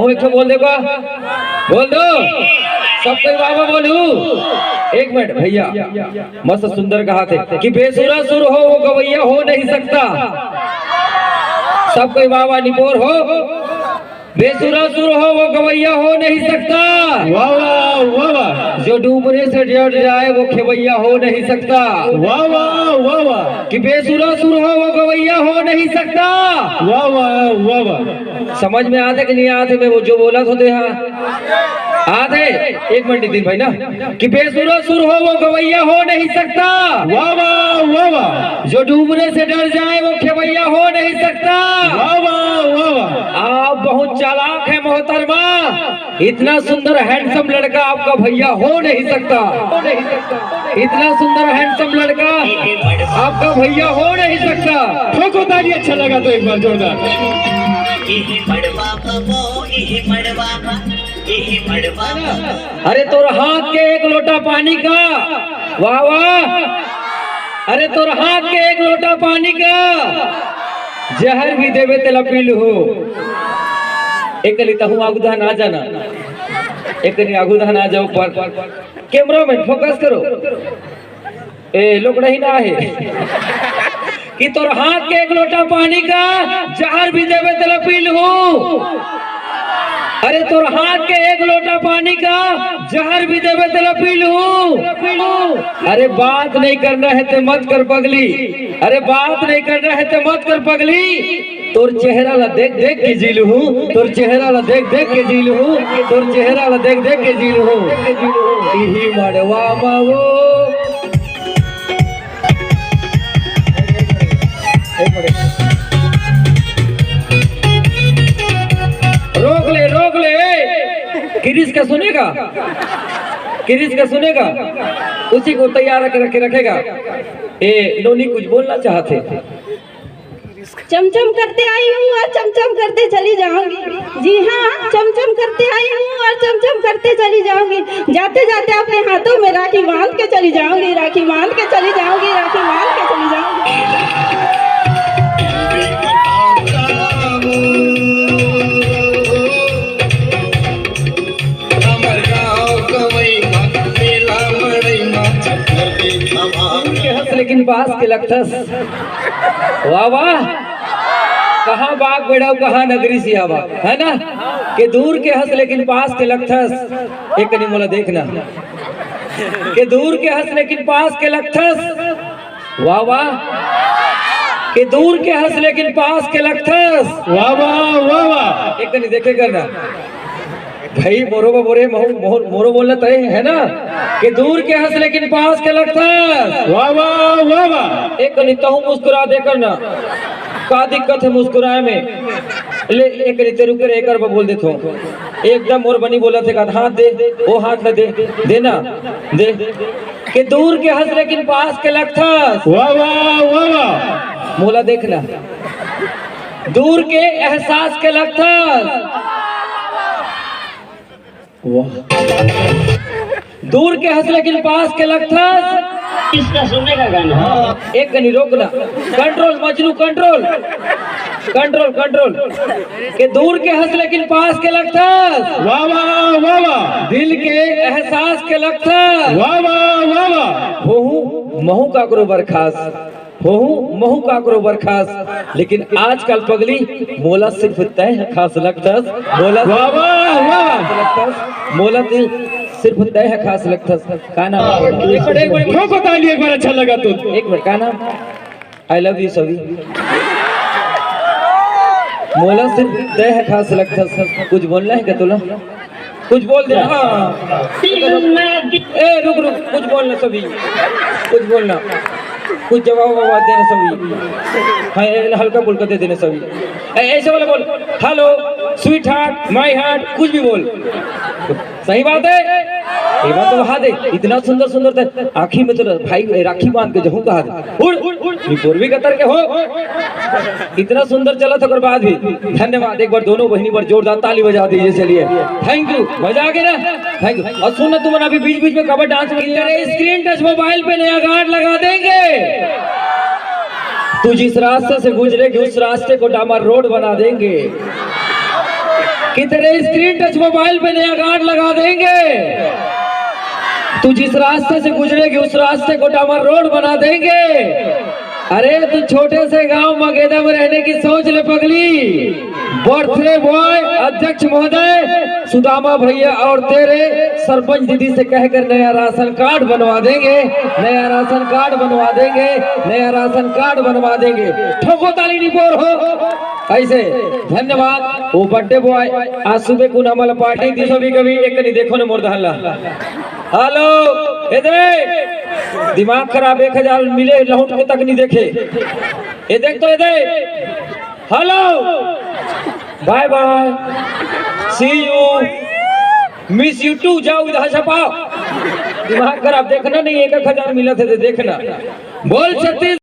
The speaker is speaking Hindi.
एक तो बोल देगा, बोल दो सब कोई बाबा बोलू। एक मिनट भैया, मस्त सुंदर कहा थे कि बेसुरा सुर हो वो गवैया हो नहीं सकता। सब कोई बाबा निपोर हो, बेसुरा सुर हो वो गवैया हो नहीं सकता। वाह वाह वाह वाह। जो डूबने से डर जाए वो खेवैया हो नहीं सकता। वाह वाह वाह वाह। कि बेसुरा सुर हो वो गवैया हो नहीं सकता। वाह वाह वाह वाह। समझ में आते कि नहीं आते? मैं वो जो बोला तो दे आधे। एक मिनट नितिन भाई ना, कि बेसुरा सुर हो वो गवैया हो नहीं सकता। वाह वाह वाह वाह। जो डूबने से डर जाए वो खेवैया हो नहीं सकता। वाह वाह वाह वाह। आप बहुत चालाक है मोहतरमा, इतना सुंदर हैंडसम लड़का आपका भैया हो नहीं सकता। इतना सुंदर हैंडसम लड़का आपका भैया हो नहीं सकता। ठोको ताली, अच्छा लगा तो एक बार जोरदार। अरे तोर हाथ के एक लोटा पानी का, वाह वाह। अरे तोर हाथ के एक लोटा पानी का जहर भी देवे तेला पील हो। एक लिता हूँ आगुदा ना जाना, एक आगुदा ना जाओ पर कैमरा में फोकस करो। ए लोग नहीं ना है कि तोर हाथ के एक लोटा पानी का जहर भी देवे तेला पील हो। अरे तोर हाथ के एक लोटा पानी का जहर भी देवे तेला पीलू। अरे बात नहीं करना है तो मत कर पगली, अरे बात नहीं करना है तो मत कर पगली। तोर चेहरा ला देख देख के जीलू हूँ, तोर चेहरा ला देख देख के जीलू हूँ, तोर चेहरा ला देख देख के जीलू हूँ। इही मड़वा मावो रोक ले किरिस का सुनेगा, किरिस का सुनेगा, उसी को तैयार रखे रखेगा। ए नोनी कुछ बोलना चाहते थे। चमचम करते आई हूँ और चमचम करते चली जाऊंगी। जी हाँ, चमचम करते आई हूँ और चमचम करते चली जाऊंगी। जाते जाते अपने हाथों में राखी बांध के चली जाऊंगी, राखी बांध के चली जाऊंगी, राखी बांध के चली जाऊंगी। लेकिन पास के लखस, वाह वाह। कहाँ बाग बेड़ा कहाँ नगरी सियावा, है ना? कि दूर के हंस लेकिन पास के लखस। एक नहीं मोला देखना कि दूर के हंस लेकिन पास के लखस। वाह वाह। कि दूर के हंस लेकिन पास के लखस। वाह वाह वाह वाह। एक नहीं देखे करना भाई, मोरो बोरे मोरो बोलना तय है ना कि दूर के हंस लेकिन पास के लगता। वाह वाह वाह वाह। एक नहीं तो मुस्कुरा दे करना, का दिक्कत है मुस्कुराए में? ले एक नहीं तेरू कर एक बोल देता हूँ एकदम और बनी बोला थे हाथ दे, वो हाथ न दे देना दे। कि दूर के हंस लेकिन पास के लगता। वाह वाह वाह वाह। मोला देखना, दूर के एहसास के लगता। दूर के हंस लेकिन पास के लगता। इसका सुनने का गाना। एक नहीं रोकना, control Majnu control control control. के दूर के हंस लेकिन पास के लगता। वाह वाह वाह वाह। दिल के एहसास के लगता। वाह वाह वाह वाह। होहू महू का करो बरखास, होहू महू का करो बरखास। लेकिन आजकल पगली मोला सिर्फ तय खास लगता। मोला वाह वाह वाह। मोला सिर्फ तय है खास लगता। का नाम? एक मिनट ठोको ताली, एक बार अच्छा लगा तो। एक मिनट, का नाम? आई लव यू सभी। मोला सिर्फ तय है खास लगता। कुछ बोलना है क्या तुला? कुछ बोल दे। हाँ ए रुक रुक, कुछ बोलना सभी, कुछ बोलना, कुछ जवाब देना सभी। हाँ हल्का फुल्का दे देना सभी। ऐसे वाला बोल, hello sweet heart my heart, कुछ भी बोल। सही बात है, ये बात तो बहा दे। इतना सुंदर सुंदर था आँखी में तो भाई राखी बांध के जहूँ कहा दे। उड़ पूर्वी कतर के हो, इतना सुंदर चला था कर बाद भी। धन्यवाद एक बार दोनों बहनी पर जोरदार ताली बजा दीजिए। चलिए थैंक यू, मजा आ गया ना? Thank you. और सुनना तुम अभी बीच बीच में कवर डांस में स्क्रीन टच मोबाइल पे नया गार्ड लगा देंगे। तू जिस रास्ते से गुजरेगी उस रास्ते को डामर रोड बना देंगे। कि तेरे स्क्रीन टच मोबाइल पे नया कार्ड लगा देंगे। तू जिस रास्ते से गुजरेगी उस रास्ते को डामर रोड बना देंगे। अरे तू छोटे से गांव मगेदा में रहने की सोच ले पगली। बर्थडे बॉय अध्यक्ष महोदय सुदामा भैया और तेरे सरपंच दीदी से कहकर नया राशन कार्ड बनवा देंगे, नया राशन कार्ड बनवा देंगे, नया राशन कार्ड बनवा देंगे। ठोको ताली नहीं बोर हो ऐसे। धन्यवाद। वो बर्थडे बॉय आज सुबह को नमल पार्टी दिशो भी कभी एक नहीं देखो न मोर हल्ला। हेलो इधर दिमाग खराब 1000 मिले लौट के तक नहीं देखे। ये देख तो इधर। Hello bye bye see you miss you too. जाओ इधर छपाओ। दिमाग खराब देखना नहीं 1000 मिला थे देखना। बोल छत्तीस